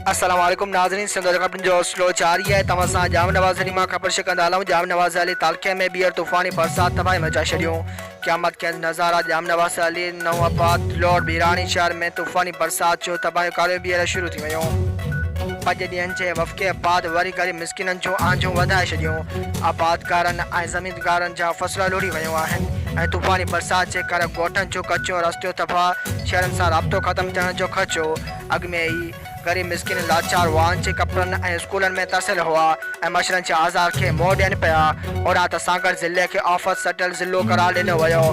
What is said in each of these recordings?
अस्सलाम वालेकुम नाज़रीन, सिंध जो स्लो जारी है। तव्हां जाम नवाज़ अली मां ख़बर शिकंदा आहियूं। जाम नवाज़ अली तालके में ॿीहर तूफ़ानी बरसात तबाही मचाए छॾियो। क़यामत के नज़ारा जाम नवाज़ अली नवाबाद लोड बिरानी शहर में तूफ़ानी बरसात जो तबाही कार्य ॿीहर शुरू थी वियो। 5 ॾींहंनि जे वफ़क़े बाद वरी गरीब मिस्किननि जो आंजूं वधाए छॾियो। आबादकारनि ऐं ज़मीनदारनि जा फसल लुड़ी वियूं आहिनि ऐं तूफ़ानी बरसात जे करे ॻोठनि जो कचो रस्तो तबाह, शहरनि सां राब्तो ख़त्म थियण जो ख़दशो। अॻु में ई गरीब मिस्किन लाचार वाहन जे कपिड़नि ऐं स्कूलनि में तरसियल हुआ ऐं मशरनि जे आज़ार खे मोह ॾियनि पिया। ओॾां त सागर ज़िले खे आफ़त सटल ज़िलो करार ॾिनो वियो,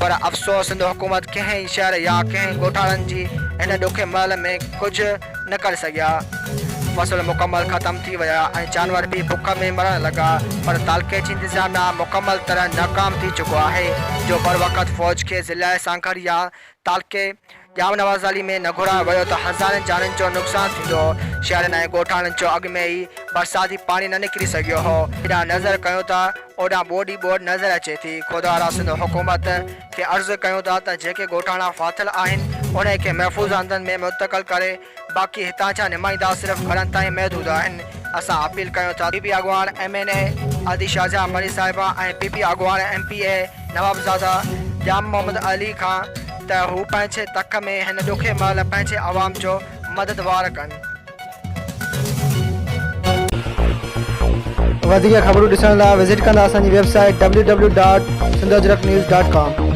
पर अफ़सोस सिंध हुकूमत कंहिं शहर या कंहिं ॻोठाणनि जी हिन ॾुखे महल में कुझु न करे सघिया। फसल मुकम्मल ख़त्म थी विया ऐं जानवर भी बुख में मरण लगा, पर तालके जी इंतज़ामिया मुकम्मल तरह नाकाम थी चुको है जो बर वक़्त फ़ौज के ज़िला सांकर या तालके जाम नवाज़ अली में न घुरायो वियो त हज़ारनि जाननि जो नुक़सान थींदो। शहरनि ऐं ॻोठाणनि जो अॻु में ई बरसाती पानी न निकिरी सघियो हो। हेॾां नज़र कयूं था ओॾां बोडी बोर्ड नज़र अचे थी। खुदा सिंध हुकूमत खे अर्ज़ु कयूं था त जेके ॻोठाणा फाथल आहिनि उन खे महफ़ूज़ हंधनि में मुंतक़िल करे, बाक़ी हितां जा नुमाइंदा सिर्फ़ु घरनि ताईं महदूद आहिनि। असां अपील कयूं था पीपी अॻवान MNA आदि शाहजहां मरी साहिबा ऐं PP अॻवान MPA नवाबज़ादा जाम मोहम्मद अली खां त हू पंहिंजे तक में हिन ॾुखे महिल पंहिंजे आवाम जो मददवार कनि। वधीक ख़बरूं ॾिसण लाइ विज़िट कंदा असांजी वेबसाइट www.sindhajraknews.com।